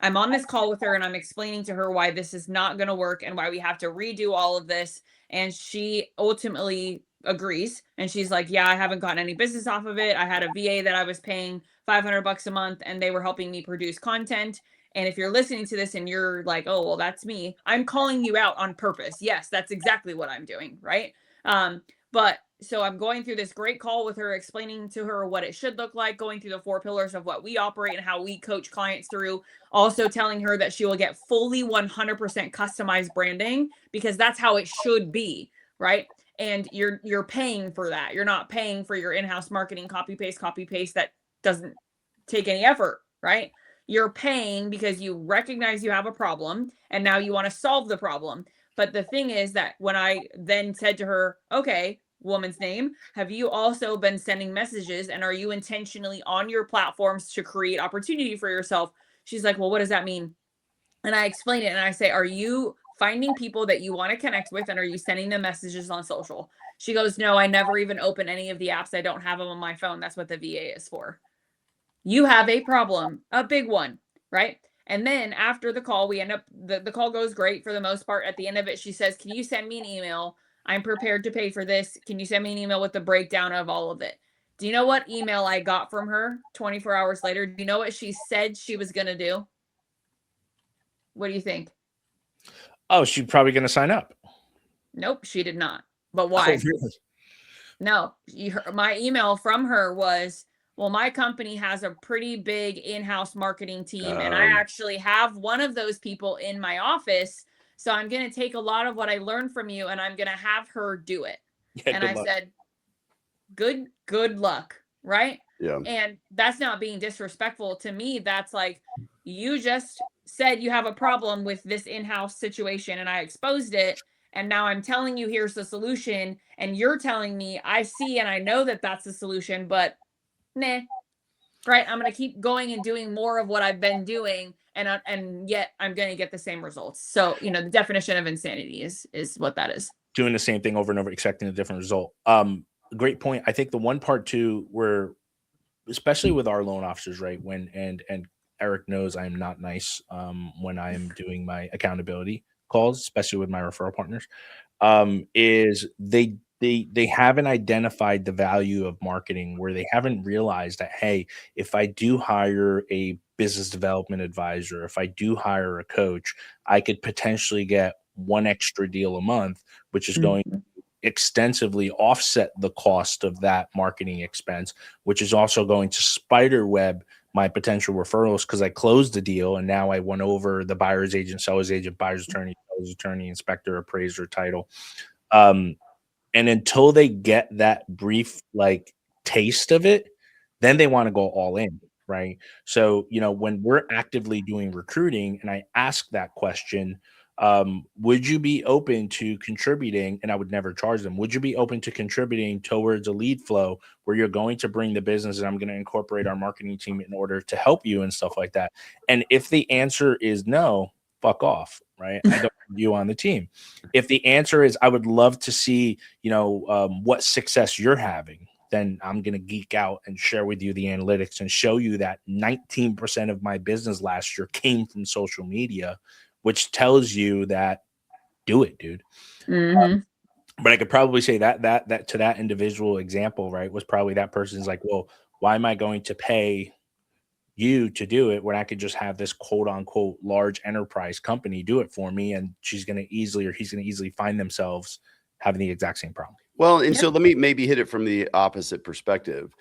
I'm on this call with her and I'm explaining to her why this is not going to work and why we have to redo all of this. And she ultimately agrees. And she's like, yeah, I haven't gotten any business off of it. I had a VA that I was paying $500 a month and they were helping me produce content. And if you're listening to this and you're like, oh, well, that's me, I'm calling you out on purpose. Yes, that's exactly what I'm doing. Right. But so I'm going through this great call with her, explaining to her what it should look like, going through the 4 pillars of what we operate and how we coach clients through. Also telling her that she will get fully 100% customized branding, because that's how it should be, right? And you're paying for that. You're not paying for your in-house marketing copy paste that doesn't take any effort, right? You're paying because you recognize you have a problem and now you want to solve the problem. But the thing is that when I then said to her, okay, woman's name, have you also been sending messages, and are you intentionally on your platforms to create opportunity for yourself? She's like, well, what does that mean? And I explain it and I say, are you finding people that you want to connect with, and are you sending them messages on social? She goes, no, I never even open any of the apps. I don't have them on my phone. That's what the VA is for. You have a problem, a big one, right? And then after the call, we end up, the call goes great for the most part. At the end of it, she says, can you send me an email? I'm prepared to pay for this. Can you send me an email with the breakdown of all of it? Do you know what email I got from her 24 hours later? Do you know what she said she was going to do? What do you think? Oh, she's probably going to sign up. Nope, she did not. But why? Oh, really? No, my email from her was, well, my company has a pretty big in-house marketing team, and I actually have one of those people in my office. So I'm going to take a lot of what I learned from you, and I'm going to have her do it. Yeah, and I said, good luck. Right. Yeah. And that's not being disrespectful to me. That's like, you just said you have a problem with this in-house situation, and I exposed it. And now I'm telling you, here's the solution. And you're telling me, I see and I know that that's the solution, but nah, right? I'm going to keep going and doing more of what I've been doing. And yet I'm going to get the same results. So, the definition of insanity is what that is. Doing the same thing over and over, expecting a different result. Great point. I think the one part too, where, especially with our loan officers, right? And Eric knows I am not nice when I am doing my accountability calls, especially with my referral partners, is they haven't identified the value of marketing, where they haven't realized that, hey, if I do hire a business development advisor, if I do hire a coach, I could potentially get one extra deal a month, which is going to extensively offset the cost of that marketing expense, which is also going to spider web my potential referrals, because I closed the deal and now I went over the buyer's agent, seller's agent, buyer's attorney, seller's attorney, inspector, appraiser title. And until they get that brief taste of it, then they want to go all in, right? So, when we're actively doing recruiting and I ask that question, would you be open to contributing? And I would never charge them. Would you be open to contributing towards a lead flow where you're going to bring the business and I'm going to incorporate our marketing team in order to help you and stuff like that? And if the answer is no, fuck off, right? I don't want you on the team. If the answer is, I would love to see, what success you're having, then I'm going to geek out and share with you the analytics and show you that 19% of my business last year came from social media, which tells you that do it, dude. But I could probably say that to that individual example, right, was probably that person's like, well, why am I going to pay you to do it when I could just have this quote unquote large enterprise company do it for me? And she's going to easily, or he's going to easily find themselves having the exact same problem. Well, and so let me maybe hit it from the opposite perspective.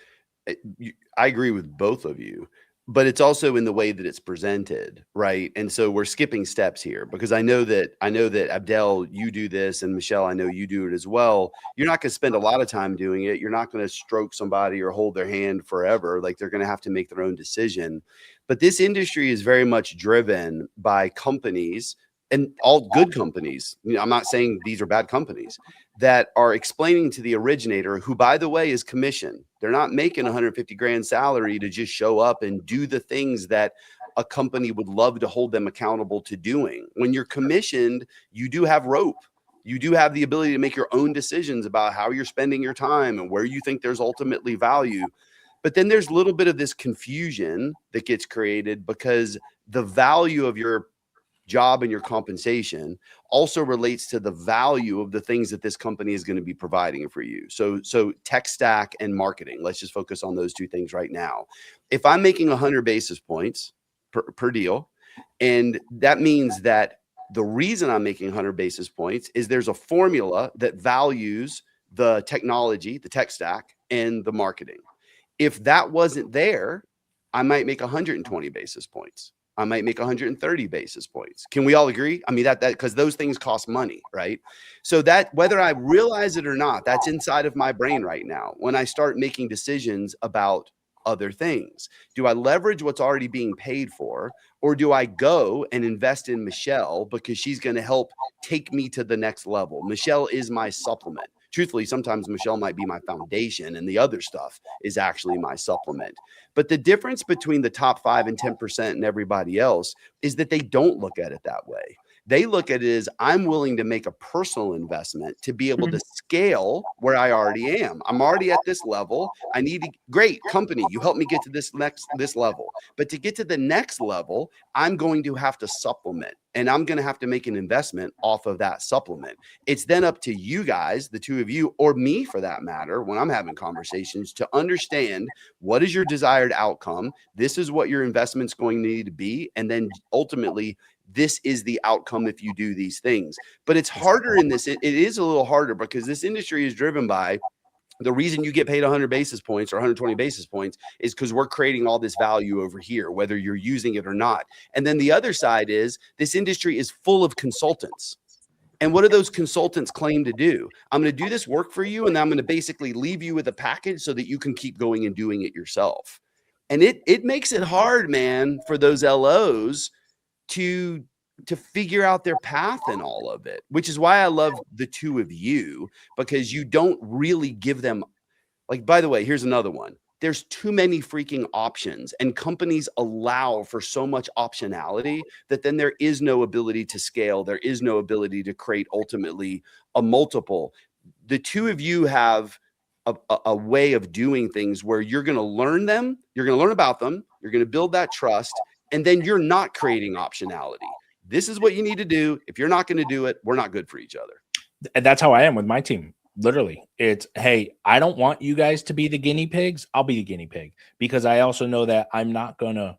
I agree with both of you, but it's also in the way that it's presented, right? And so we're skipping steps here, because I know that Abdel, you do this, and Michelle, I know you do it as well. You're not going to spend a lot of time doing it. You're not going to stroke somebody or hold their hand forever. Like, they're going to have to make their own decision. But this industry is very much driven by companies, and all good companies. I'm not saying these are bad companies, that are explaining to the originator, who, by the way, is commission. They're not making 150 grand salary to just show up and do the things that a company would love to hold them accountable to doing. When you're commissioned, you do have rope. You do have the ability to make your own decisions about how you're spending your time and where you think there's ultimately value. But then there's a little bit of this confusion that gets created, because the value of your job and your compensation also relates to the value of the things that this company is going to be providing for you. So tech stack and marketing, let's just focus on those two things right now. If I'm making 100 basis points per deal, and that means that the reason I'm making 100 basis points is there's a formula that values the technology, the tech stack, and the marketing. If that wasn't there, I might make 120 basis points. I might make 130 basis points. Can we all agree? I mean, that because those things cost money, right? So that whether I realize it or not, that's inside of my brain right now. When I start making decisions about other things, do I leverage what's already being paid for, or do I go and invest in Michelle because she's going to help take me to the next level? Michelle is my supplement. Truthfully, sometimes Michelle might be my foundation and the other stuff is actually my supplement. But the difference between the top 5 and 10% and everybody else is that they don't look at it that way. They look at it as I'm willing to make a personal investment to be able to scale where I already am. I'm already at this level. I need to, great company. You help me get to this level. But to get to the next level, I'm going to have to supplement, and I'm going to have to make an investment off of that supplement. It's then up to you guys, the two of you, or me for that matter, when I'm having conversations, to understand what is your desired outcome. This is what your investment's going to need to be. And then ultimately, this is the outcome if you do these things. But it's harder in this. It is a little harder because this industry is driven by the reason you get paid 100 basis points or 120 basis points is because we're creating all this value over here, whether you're using it or not. And then the other side is this industry is full of consultants. And what do those consultants claim to do? I'm going to do this work for you, and I'm going to basically leave you with a package so that you can keep going and doing it yourself. And it makes it hard, man, for those LOs to figure out their path in all of it, which is why I love the two of you, because you don't really give them, like, by the way, here's another one. There's too many freaking options, and companies allow for so much optionality that then there is no ability to scale. There is no ability to create ultimately a multiple. The two of you have a way of doing things where you're going to learn them, you're going to learn about them, you're going to build that trust, and then you're not creating optionality. This is what you need to do. If you're not going to do it, we're not good for each other. And that's how I am with my team. Literally, it's, hey, I don't want you guys to be the guinea pigs. I'll be the guinea pig, because I also know that I'm not going to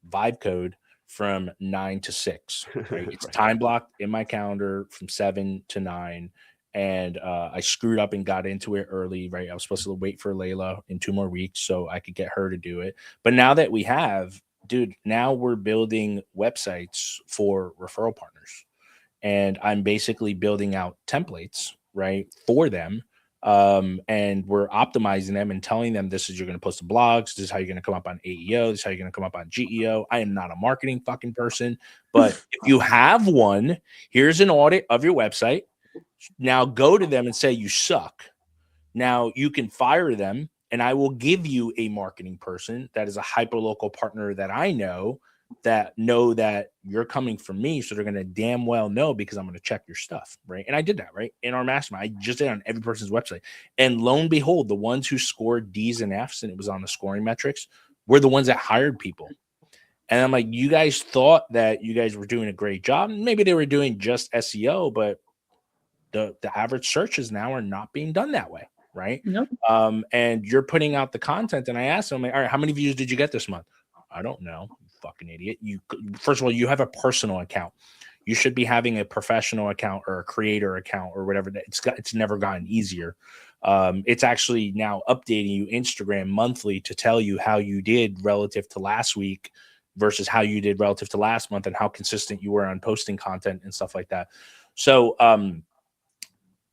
vibe code from 9 to 6. Right? It's time blocked in my calendar from 7 to 9. And I screwed up and got into it early, right? I was supposed to wait for Layla in 2 more weeks so I could get her to do it. But now that we have, dude, now we're building websites for referral partners. And I'm basically building out templates, right, for them. And we're optimizing them and telling them, this is, you're going to post the blogs. This is how you're going to come up on AEO. This is how you're going to come up on GEO. I am not a marketing fucking person, but if you have one, here's an audit of your website. Now go to them and say, you suck. Now you can fire them, and I will give you a marketing person that is a hyperlocal partner that I know that you're coming from me. So they're going to damn well know, because I'm going to check your stuff. Right. And I did that, right, in our mastermind. I just did it on every person's website. And lo and behold, the ones who scored D's and F's, and it was on the scoring metrics, were the ones that hired people. And I'm like, you guys thought that you guys were doing a great job. Maybe they were doing just SEO, but the average searches now are not being done that way. Right. Nope. And you're putting out the content. And I asked them, all right, how many views did you get this month? I don't know. You fucking idiot. You, first of all, you have a personal account. You should be having a professional account or a creator account or whatever. It's never gotten easier. It's actually now updating you Instagram monthly to tell you how you did relative to last week versus how you did relative to last month, and how consistent you were on posting content and stuff like that. So,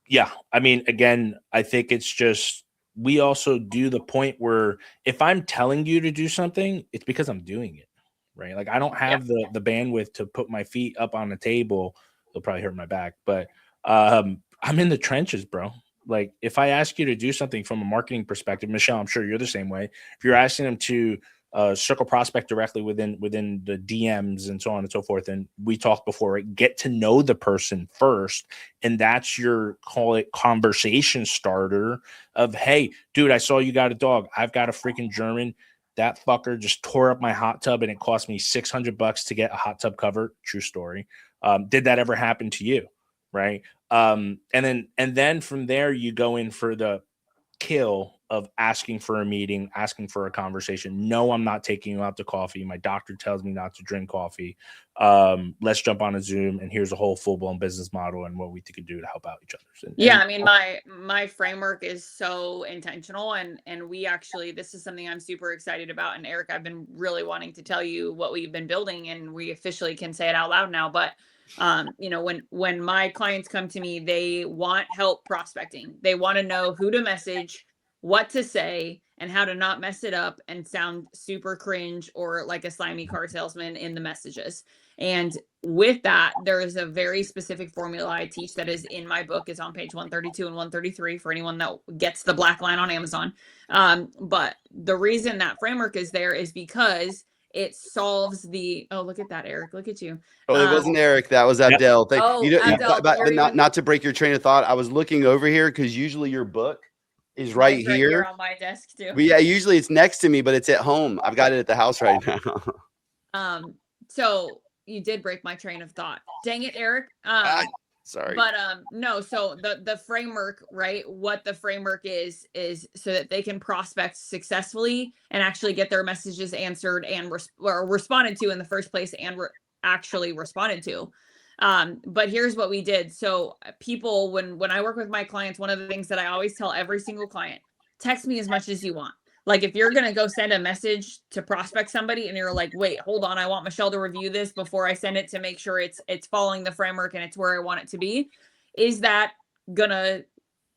yeah, I mean, again, I think it's just, we also do the point where if I'm telling you to do something, it's because I'm doing it, right? Like, I don't have the bandwidth to put my feet up on the table. It'll probably hurt my back, but I'm in the trenches, bro. Like, if I ask you to do something from a marketing perspective, Michelle, I'm sure you're the same way. If you're asking them to circle prospect directly within the DMs and so on and so forth, and we talked before, right? Get to know the person first, and that's your, call it, conversation starter of, hey, dude, I saw you got a dog. I've got a freaking German. That fucker just tore up my hot tub, and it cost me $600 to get a hot tub cover. True story. Did that ever happen to you? Right. And then from there you go in for the kill of asking for a meeting, asking for a conversation. No, I'm not taking you out to coffee. My doctor tells me not to drink coffee. Let's jump on a Zoom, and here's a whole full-blown business model and what we can do to help out each other. Yeah, I mean, my framework is so intentional, and we actually, this is something I'm super excited about. And Eric, I've been really wanting to tell you what we've been building, and we officially can say it out loud now. But you know, when my clients come to me, they want help prospecting. They want to know who to message, what to say, and how to not mess it up and sound super cringe or like a slimy car salesman in the messages. And with that, there is a very specific formula I teach that is in my book. It's on page 132 and 133 for anyone that gets the black line on Amazon. But the reason that framework is there is because it solves the, oh, look at that, Eric, look at you. Oh, it wasn't Eric. That was Abdel. Yep. Oh, Abdel, but not to break your train of thought. I was looking over here because usually your book is right here on my desk too. But yeah, usually it's next to me, but it's at home. I've got it at the house right now. So you did break my train of thought. Dang it, Eric. Sorry. But no, so the framework, right? What the framework is so that they can prospect successfully and actually get their messages answered and responded to in the first place and actually responded to. But here's what we did. So people, when I work with my clients, one of the things that I always tell every single client, text me as much as you want. Like if you're going to go send a message to prospect somebody and you're like, wait, hold on, I want Michelle to review this before I send it to make sure it's following the framework and it's where I want it to be. Is that going to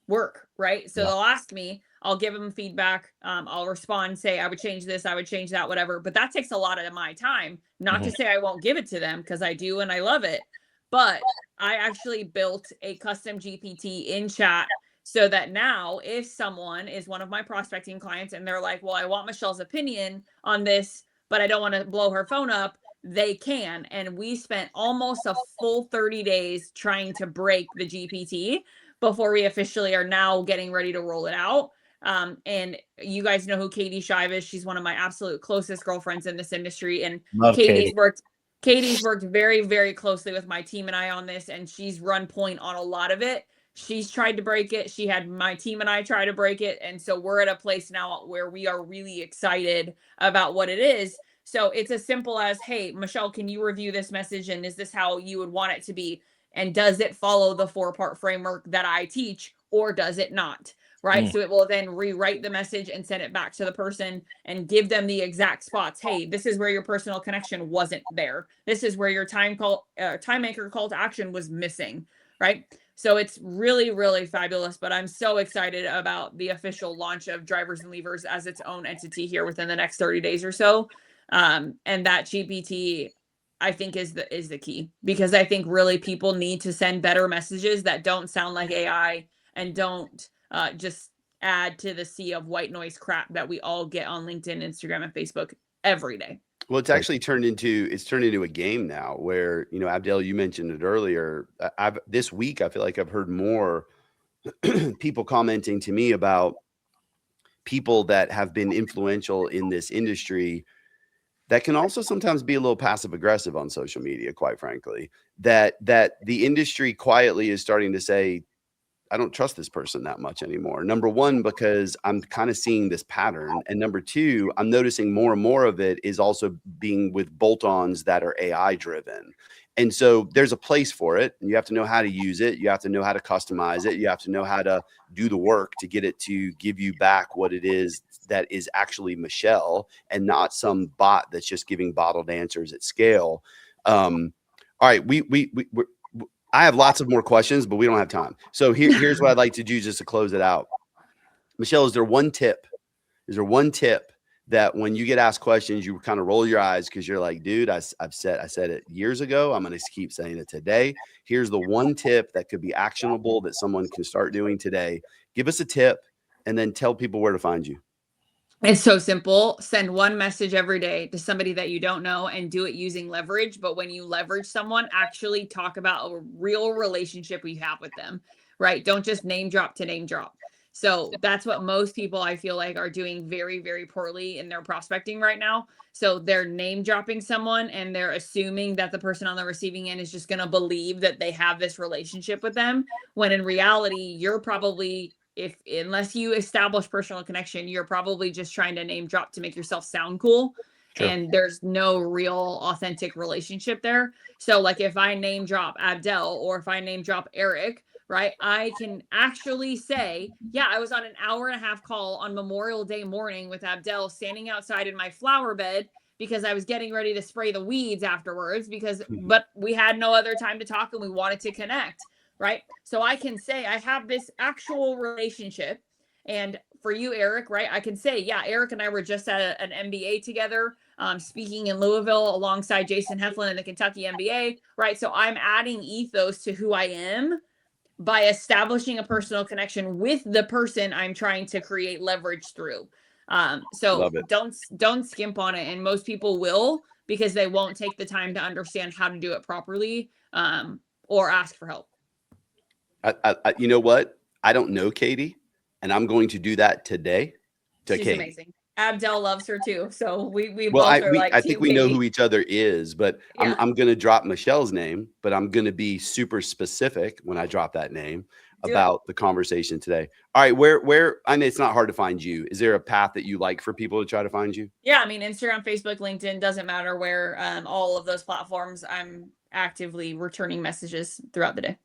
work? Right. So they'll ask me, I'll give them feedback. I'll respond, say, I would change this, I would change that, whatever. But that takes a lot of my time, not to say I won't give it to them, because I do and I love it. But I actually built a custom GPT in chat so that now if someone is one of my prospecting clients and they're like, well, I want Michelle's opinion on this, but I don't want to blow her phone up, they can. And we spent almost a full 30 days trying to break the GPT before we officially are now getting ready to roll it out. And you guys know who Katie Shive is. She's one of my absolute closest girlfriends in this industry. And Katie's worked very, very closely with my team and I on this, and she's run point on a lot of it. She's tried to break it. She had my team and I try to break it. And so we're at a place now where we are really excited about what it is. So it's as simple as, hey, Michelle, can you review this message? And is this how you would want it to be? And does it follow the 4-part framework that I teach, or does it not? Right. So it will then rewrite the message and send it back to the person and give them the exact spots. Hey, this is where your personal connection wasn't there. This is where your time anchor call to action was missing. Right. So it's really, really fabulous. But I'm so excited about the official launch of Drivers and Leavers as its own entity here within the next 30 days or so. And that GPT, I think, is the key, because I think really people need to send better messages that don't sound like AI and don't just add to the sea of white noise crap that we all get on LinkedIn, Instagram, and Facebook every day. Well, it's actually turned into a game now where, you know, Abdel, you mentioned it earlier. This week, I feel like I've heard more people commenting to me about people that have been influential in this industry that can also sometimes be a little passive aggressive on social media, quite frankly, that the industry quietly is starting to say, I don't trust this person that much anymore. Number one, because I'm kind of seeing this pattern. And number two, I'm noticing more and more of it is also being with bolt-ons that are AI driven. And so there's a place for it. And you have to know how to use it. You have to know how to customize it. You have to know how to do the work to get it to give you back what it is that is actually Michelle and not some bot that's just giving bottled answers at scale. All right, I have lots of more questions, but we don't have time. So here's what I'd like to do just to close it out. Michelle, is there one tip? Is there one tip that when you get asked questions, you kind of roll your eyes because you're like, dude, I said it years ago. I'm going to keep saying it today. Here's the one tip that could be actionable that someone can start doing today. Give us a tip and then tell people where to find you. It's so simple. Send one message every day to somebody that you don't know and do it using leverage. But when you leverage someone, actually talk about a real relationship we have with them, right? Don't just name drop to name drop. So that's what most people, I feel like, are doing very, very poorly in their prospecting right now. So they're name dropping someone and they're assuming that the person on the receiving end is just going to believe that they have this relationship with them, when in reality, you're probably unless you establish personal connection, you're probably just trying to name drop to make yourself sound cool. Sure. And there's no real authentic relationship there. So like if I name drop Abdel or if I name drop Eric, right, I can actually say, yeah, I was on an 1.5-hour call on Memorial Day morning with Abdel standing outside in my flower bed because I was getting ready to spray the weeds afterwards but we had no other time to talk and we wanted to connect, right? So I can say I have this actual relationship. And for you, Eric, right, I can say, yeah, Eric and I were just at an MBA together, speaking in Louisville alongside Jason Heflin in the Kentucky MBA, right? So I'm adding ethos to who I am by establishing a personal connection with the person I'm trying to create leverage through. So don't skimp on it. And most people will, because they won't take the time to understand how to do it properly, or ask for help. You know what? I don't know Katie, and I'm going to do that today to She's Katie. Amazing. Abdel loves her too. So we Well, both are like, I think we know who each other is, but yeah. I'm going to drop Michelle's name, but I'm going to be super specific when I drop that name about the conversation today. All right. Where, I mean, it's not hard to find you. Is there a path that you like for people to try to find you? Yeah. I mean, Instagram, Facebook, LinkedIn, doesn't matter where, all of those platforms, I'm actively returning messages throughout the day.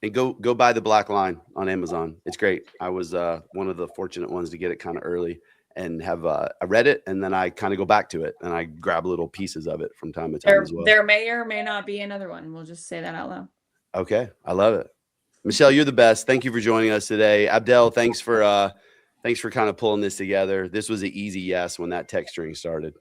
And go buy the Black Line on Amazon. It's great. I was one of the fortunate ones to get it kind of early and have I read it, and then I kind of go back to it and I grab little pieces of it from time to time as well. There may or may not be another one. We'll just say that out loud. Okay, I love it. Michelle, you're the best. Thank you for joining us today. Abdel, thanks for kind of pulling this together. This was an easy yes when that text string started.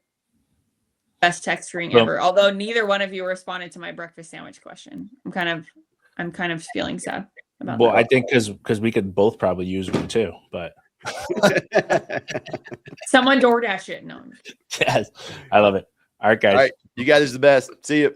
Best text string ever. Although neither one of you responded to my breakfast sandwich question. I'm kind of feeling sad about that. Well, I think because we could both probably use one too, but someone DoorDash it. No. Yes, I love it. All right, guys. All right, you guys are the best. See you.